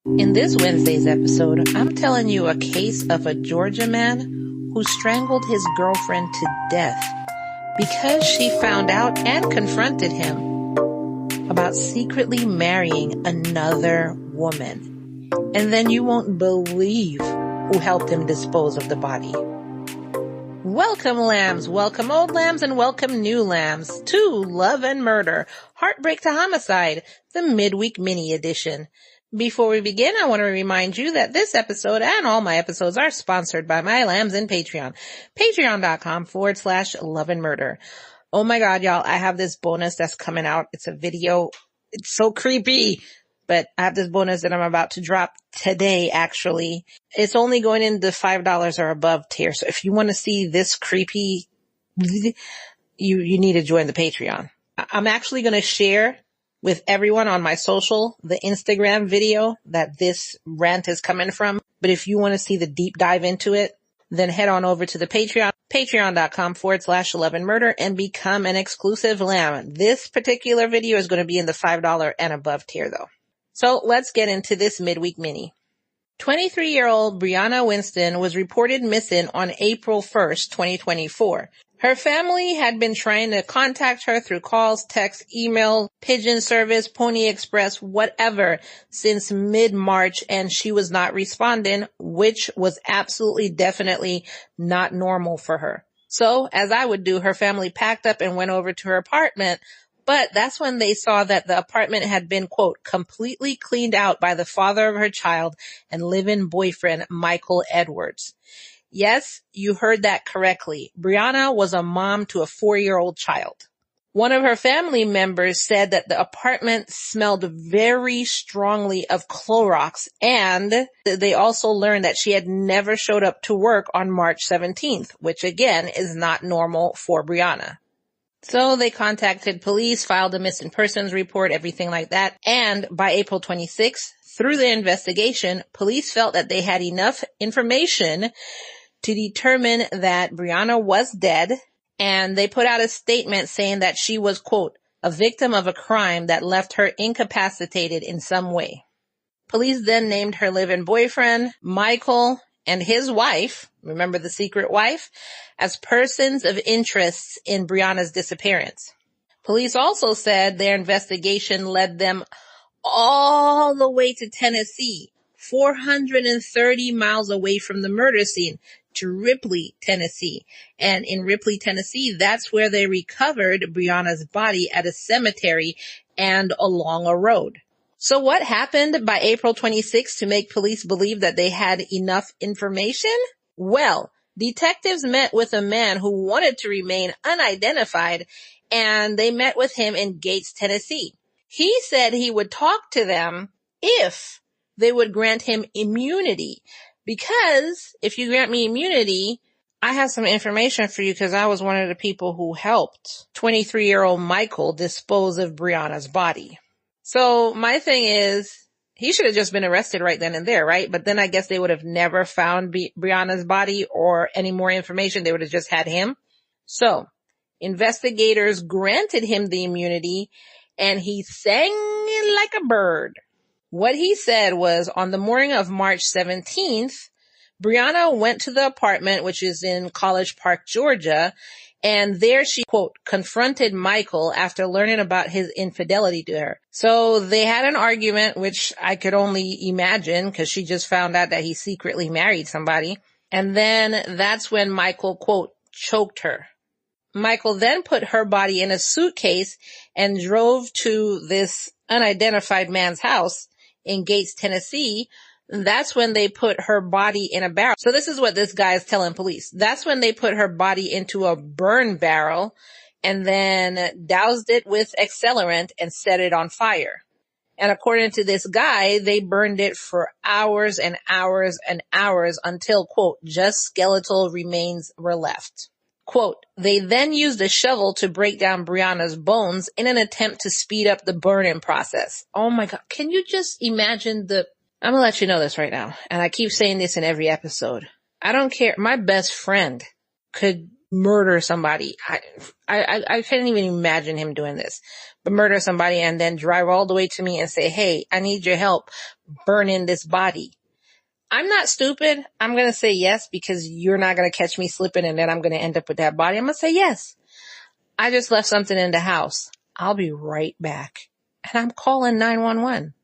In this Wednesday's episode, I'm telling you a case of a Georgia man who strangled his girlfriend to death because she found out and confronted him about secretly marrying another woman. And then you won't believe who helped him dispose of the body. Welcome, lambs. Welcome, old lambs, and welcome, new lambs, to Love and Murder, Heartbreak to Homicide, the Midweek Mini Edition. Before we begin, I want to remind you that this episode and all my episodes are sponsored by my lambs in Patreon. Patreon.com/Love and Murder. Oh my God, y'all, I have this bonus that's coming out. It's a video. It's so creepy, but I have this bonus that I'm about to drop today, actually. It's only going in the $5 or above tier. So if you want to see this creepy, you need to join the Patreon. I'm actually going to share with everyone on my social the Instagram video that this rant is coming from. But if you want to see the deep dive into it, then head on over to the Patreon, patreon.com/Love and Murder, and become an exclusive lamb. This particular video is going to be in the $5 and above tier though. So let's get into this midweek mini. 23-year-old Briana Winston was reported missing on April 1st, 2024. Her family had been trying to contact her through calls, texts, email, pigeon service, Pony Express, whatever, since mid-March, and she was not responding, which was absolutely definitely not normal for her. So, as I would do, her family packed up and went over to her apartment, but that's when they saw that the apartment had been, quote, completely cleaned out by the father of her child and live-in boyfriend, Michale Edwards. Yes, you heard that correctly. Brianna was a mom to a 4-year-old child. One of her family members said that the apartment smelled very strongly of Clorox, and they also learned that she had never showed up to work on March 17th, which again is not normal for Brianna. So they contacted police, filed a missing persons report, everything like that. And by April 26th, through the investigation, police felt that they had enough information to determine that Brianna was dead. And they put out a statement saying that she was, quote, a victim of a crime that left her incapacitated in some way. Police then named her live-in boyfriend, Michale, and his wife, remember the secret wife, as persons of interest in Brianna's disappearance. Police also said their investigation led them all the way to Tennessee, 430 miles away from the murder scene, to Ripley, Tennessee. And in Ripley, Tennessee, that's where they recovered Brianna's body at a cemetery and along a road. So what happened by April 26th to make police believe that they had enough information? Well, detectives met with a man who wanted to remain unidentified, and they met with him in Gates, Tennessee. He said he would talk to them if they would grant him immunity. Because if you grant me immunity, I have some information for you because I was one of the people who helped 23-year-old Michale dispose of Brianna's body. So my thing is, he should have just been arrested right then and there, right? But then I guess they would have never found Brianna's body or any more information. They would have just had him. So investigators granted him the immunity and he sang like a bird. What he said was, on the morning of March 17th, Brianna went to the apartment, which is in College Park, Georgia, and there she, quote, confronted Michale after learning about his infidelity to her. So they had an argument, which I could only imagine because she just found out that he secretly married somebody. And then that's when Michale, quote, choked her. Michale then put her body in a suitcase and drove to this unidentified man's house in Gates, Tennessee. That's when they put her body in a barrel. So this is what this guy is telling police. That's when they put her body into a burn barrel and then doused it with accelerant and set it on fire. And according to this guy, they burned it for hours and hours and hours until, quote, just skeletal remains were left. Quote, they then used a shovel to break down Brianna's bones in an attempt to speed up the burning process. Oh my God. Can you just imagine I'm going to let you know this right now. And I keep saying this in every episode. I don't care. My best friend could murder somebody. I can't even imagine him doing this, but murder somebody and then drive all the way to me and say, hey, I need your help burning this body. I'm not stupid. I'm going to say yes because you're not going to catch me slipping and then I'm going to end up with that body. I'm going to say yes. I just left something in the house. I'll be right back. And I'm calling 911.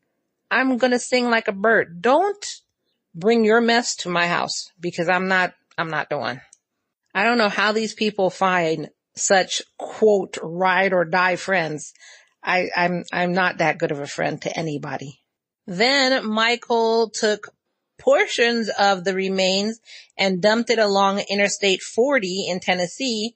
I'm going to sing like a bird. Don't bring your mess to my house because I'm not the one. I don't know how these people find such, quote, ride or die friends. I'm not that good of a friend to anybody. Then Michael took portions of the remains and dumped it along Interstate 40 in Tennessee.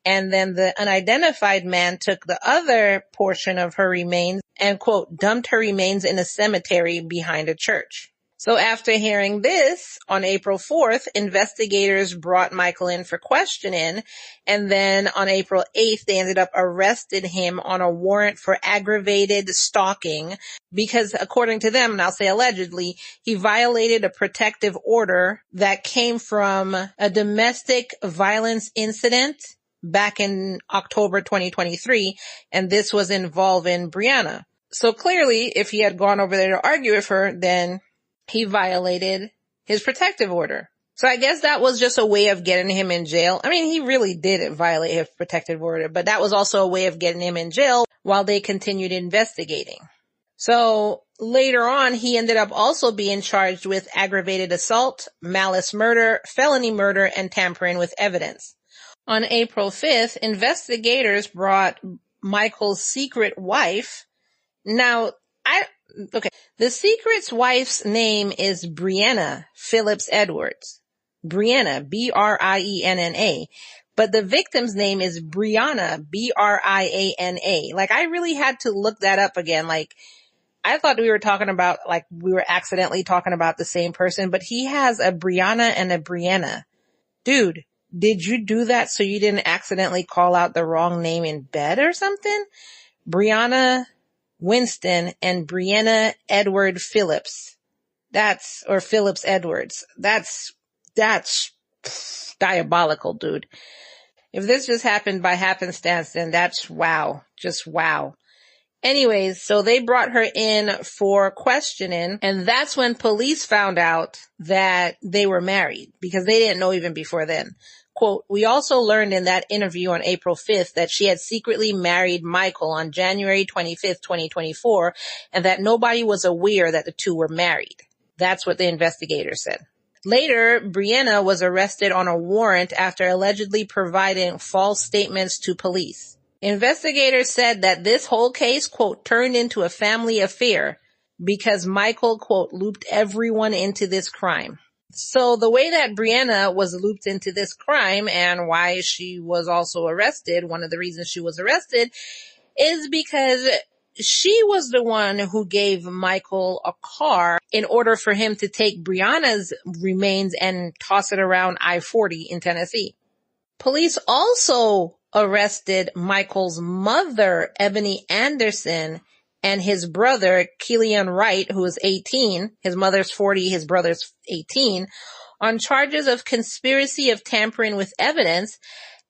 And then the unidentified man took the other portion of her remains and, quote, dumped her remains in a cemetery behind a church. So after hearing this, on April 4th, investigators brought Michael in for questioning. And then on April 8th, they ended up arresting him on a warrant for aggravated stalking because according to them, and I'll say allegedly, he violated a protective order that came from a domestic violence incident back in October 2023. And this was involving Brianna. So clearly, if he had gone over there to argue with her, then he violated his protective order. So I guess that was just a way of getting him in jail. I mean, he really did violate his protective order, but that was also a way of getting him in jail while they continued investigating. So later on, he ended up also being charged with aggravated assault, malice murder, felony murder, and tampering with evidence. On April 5th, investigators brought Michael's secret wife. Now, the secret's wife's name is Brianna Phillips Edwards. Brianna, Brienna. But the victim's name is Brianna, Briana. Like, I really had to look that up again. Like, I thought we were accidentally talking about the same person, but he has a Brianna and a Brianna. Dude, did you do that so you didn't accidentally call out the wrong name in bed or something? Briana Winston and Brienna Phillips. Phillips Edwards. That's diabolical, dude. If this just happened by happenstance, then that's wow. Just wow. Anyways, so they brought her in for questioning, and that's when police found out that they were married because they didn't know even before then. Quote, we also learned in that interview on April 5th that she had secretly married Michael on January 25th, 2024, and that nobody was aware that the two were married. That's what the investigators said. Later, Brianna was arrested on a warrant after allegedly providing false statements to police. Investigators said that this whole case, quote, turned into a family affair because Michael, quote, looped everyone into this crime. So the way that Brianna was looped into this crime and why she was also arrested, one of the reasons she was arrested is because she was the one who gave Michael a car in order for him to take Brianna's remains and toss it around I-40 in Tennessee. Police also arrested Michael's mother, Ebony Anderson, and his brother, Killian Wright, who is 18, his mother's 40, his brother's 18, on charges of conspiracy of tampering with evidence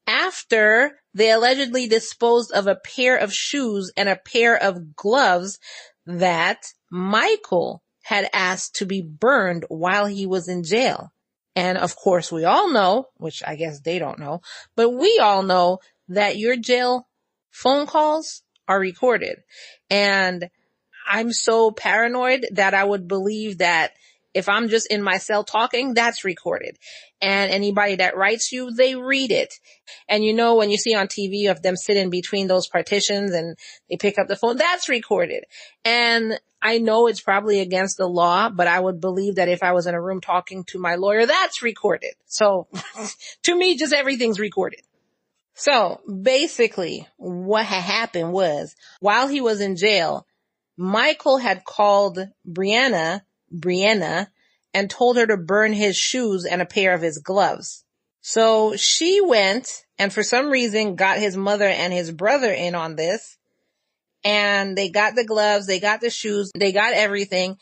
after they allegedly disposed of a pair of shoes and a pair of gloves that Michael had asked to be burned while he was in jail. And of course, we all know, which I guess they don't know, but we all know that your jail phone calls are recorded. And I'm so paranoid that I would believe that if I'm just in my cell talking, that's recorded. And anybody that writes you, they read it. And you know, when you see on TV of them sitting between those partitions and they pick up the phone, that's recorded. And I know it's probably against the law, but I would believe that if I was in a room talking to my lawyer, that's recorded. So to me, just everything's recorded. So basically what had happened was while he was in jail, Michael had called Brianna, and told her to burn his shoes and a pair of his gloves. So she went and for some reason got his mother and his brother in on this. And they got the gloves, they got the shoes, they got everything.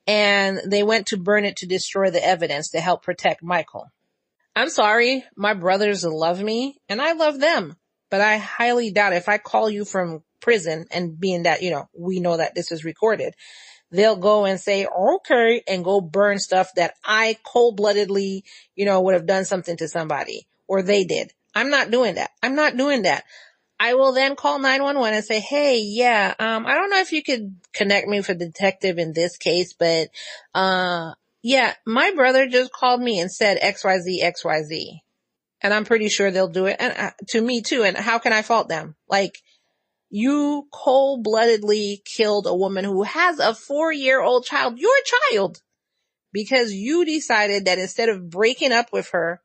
And they went to burn it to destroy the evidence to help protect Michael. I'm sorry. My brothers love me and I love them, but I highly doubt if I call you from prison, and being that, we know that this is recorded, they'll go and say, okay, and go burn stuff that I cold-bloodedly, would have done something to somebody, or they did. I'm not doing that. I'm not doing that. I will then call 911 and say, hey, yeah, I don't know if you could connect me with a detective in this case, but, yeah, my brother just called me and said XYZ, XYZ. And I'm pretty sure they'll do it. And to me too. And how can I fault them? Like, you cold-bloodedly killed a woman who has a 4-year-old child, your child, because you decided that instead of breaking up with her,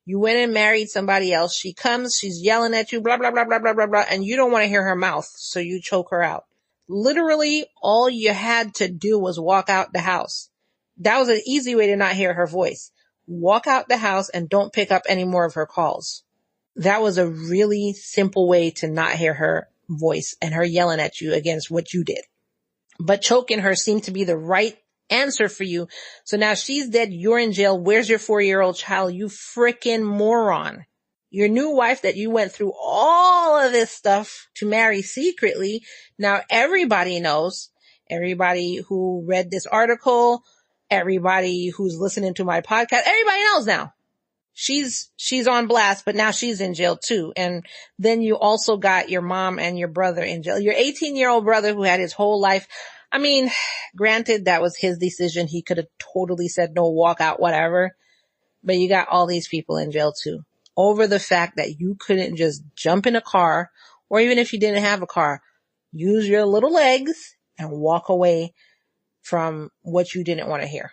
you went and married somebody else. She comes, she's yelling at you, blah, blah, blah, blah, blah, blah, blah, and you don't want to hear her mouth, so you choke her out. Literally, all you had to do was walk out the house. That was an easy way to not hear her voice. Walk out the house and don't pick up any more of her calls. That was a really simple way to not hear her voice and her yelling at you against what you did. But choking her seemed to be the right answer for you. So now she's dead. You're in jail. Where's your 4-year-old child? You frickin' moron. Your new wife that you went through all of this stuff to marry secretly. Now everybody knows. Everybody who read this article, everybody who's listening to my podcast, everybody knows now. She's on blast, but now she's in jail too. And then you also got your mom and your brother in jail. Your 18-year-old brother who had his whole life. I mean, granted, that was his decision. He could have totally said no, walk out, whatever. But you got all these people in jail too, over the fact that you couldn't just jump in a car, or even if you didn't have a car, use your little legs and walk away from what you didn't want to hear.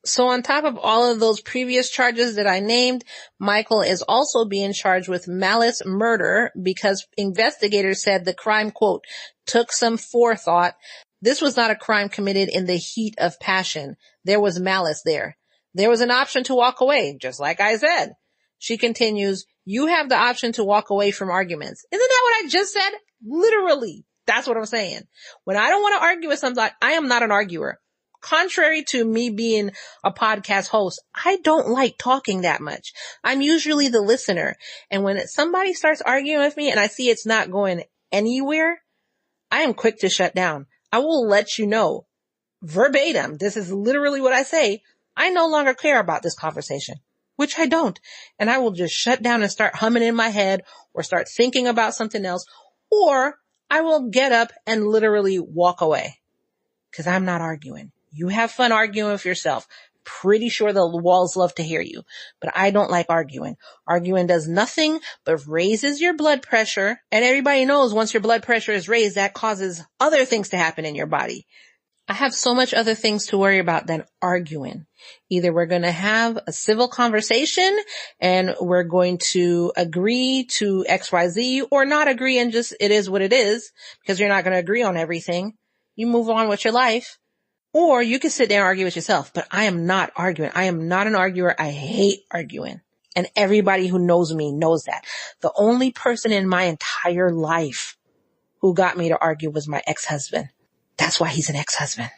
So on top of all of those previous charges that I named, Michael is also being charged with malice murder because investigators said the crime, quote, took some forethought. This was not a crime committed in the heat of passion. There was malice there. There was an option to walk away, just like I said. She continues, you have the option to walk away from arguments. Isn't that what I just said? Literally. That's what I'm saying. When I don't want to argue with somebody, I am not an arguer. Contrary to me being a podcast host, I don't like talking that much. I'm usually the listener. And when somebody starts arguing with me and I see it's not going anywhere, I am quick to shut down. I will let you know verbatim. This is literally what I say. I no longer care about this conversation, which I don't. And I will just shut down and start humming in my head or start thinking about something else, or I will get up and literally walk away because I'm not arguing. You have fun arguing with yourself. Pretty sure the walls love to hear you, but I don't like arguing. Arguing does nothing but raises your blood pressure. And everybody knows once your blood pressure is raised, that causes other things to happen in your body. I have so much other things to worry about than arguing. Either we're going to have a civil conversation and we're going to agree to XYZ, or not agree and just it is what it is, because you're not going to agree on everything. You move on with your life. Or you can sit there and argue with yourself, but I am not arguing. I am not an arguer. I hate arguing. And everybody who knows me knows that. The only person in my entire life who got me to argue was my ex-husband. That's why he's an ex-husband.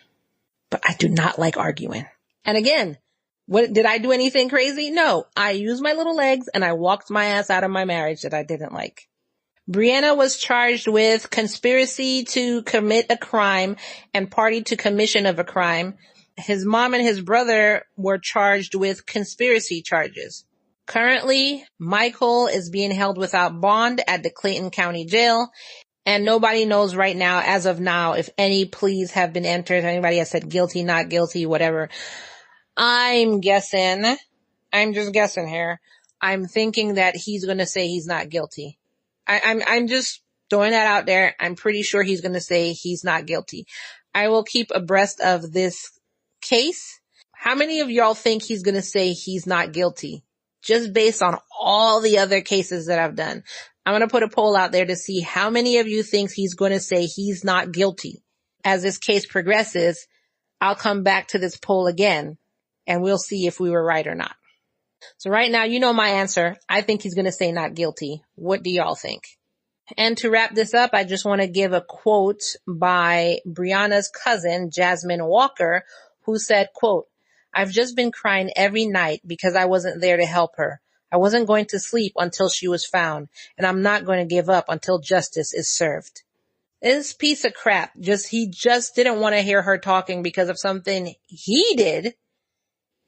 But I do not like arguing. And again, did I do anything crazy? No. I used my little legs and I walked my ass out of my marriage that I didn't like. Brianna was charged with conspiracy to commit a crime and party to commission of a crime. His mom and his brother were charged with conspiracy charges. Currently, Michael is being held without bond at the Clayton County Jail, and nobody knows right now, as of now, if any pleas have been entered. Anybody has said guilty, not guilty, whatever. I'm guessing. I'm just guessing here. I'm thinking that he's going to say he's not guilty. I'm just throwing that out there. I'm pretty sure he's going to say he's not guilty. I will keep abreast of this case. How many of y'all think he's going to say he's not guilty? Just based on all the other cases that I've done. I'm going to put a poll out there to see how many of you think he's going to say he's not guilty. As this case progresses, I'll come back to this poll again and we'll see if we were right or not. So right now, you know my answer. I think he's going to say not guilty. What do y'all think? And to wrap this up, I just want to give a quote by Brianna's cousin, Jasmine Walker, who said, quote, I've just been crying every night because I wasn't there to help her. I wasn't going to sleep until she was found, and I'm not going to give up until justice is served. This piece of crap, he just didn't want to hear her talking because of something he did.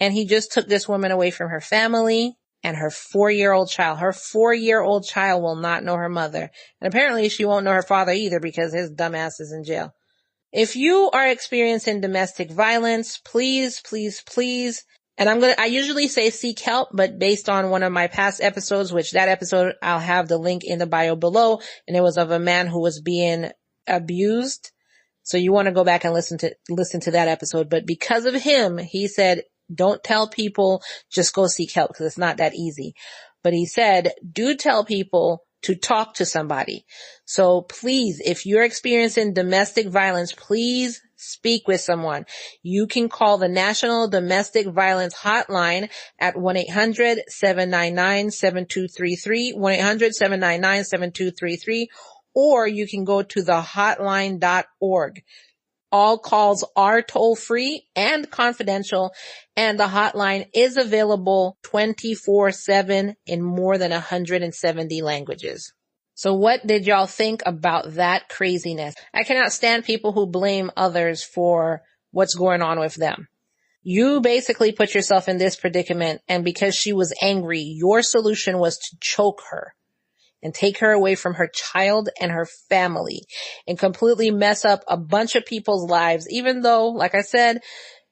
And he just took this woman away from her family and her 4-year-old child. Her 4-year-old child will not know her mother. And apparently she won't know her father either because his dumb ass is in jail. If you are experiencing domestic violence, please, please, please. And I usually say seek help, but based on one of my past episodes, which that episode, I'll have the link in the bio below. And it was of a man who was being abused. So you want to go back and listen to that episode. But because of him, he said, don't tell people, just go seek help because it's not that easy. But he said, do tell people to talk to somebody. So please, if you're experiencing domestic violence, please speak with someone. You can call the National Domestic Violence Hotline at 1-800-799-7233, 1-800-799-7233, or you can go to thehotline.org. All calls are toll-free and confidential, and the hotline is available 24/7 in more than 170 languages. So what did y'all think about that craziness? I cannot stand people who blame others for what's going on with them. You basically put yourself in this predicament, and because she was angry, your solution was to choke her and take her away from her child and her family and completely mess up a bunch of people's lives, even though, like I said,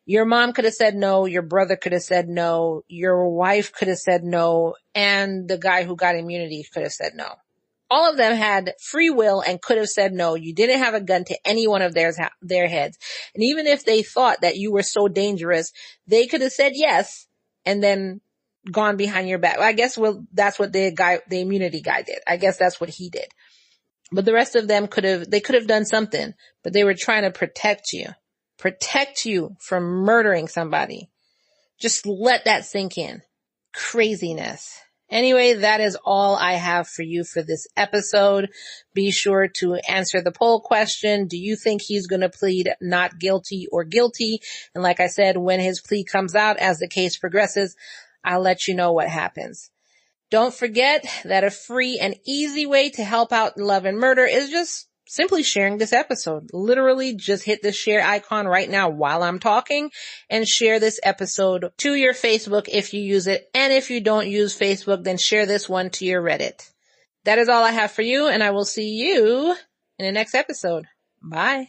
your mom could have said no, your brother could have said no, your wife could have said no, and the guy who got immunity could have said no. All of them had free will and could have said no. You didn't have a gun to any one of their heads. And even if they thought that you were so dangerous, they could have said yes and then gone behind your back. I guess that's what the immunity guy did. I guess that's what he did. But the rest of them could have done something, but they were trying to protect you from murdering somebody. Just let that sink in. Craziness. Anyway, that is all I have for you for this episode. Be sure to answer the poll question. Do you think he's going to plead not guilty or guilty? And like I said, when his plea comes out, as the case progresses, I'll let you know what happens. Don't forget that a free and easy way to help out Love and Murder is just simply sharing this episode. Literally just hit the share icon right now while I'm talking and share this episode to your Facebook if you use it. And if you don't use Facebook, then share this one to your Reddit. That is all I have for you, and I will see you in the next episode. Bye.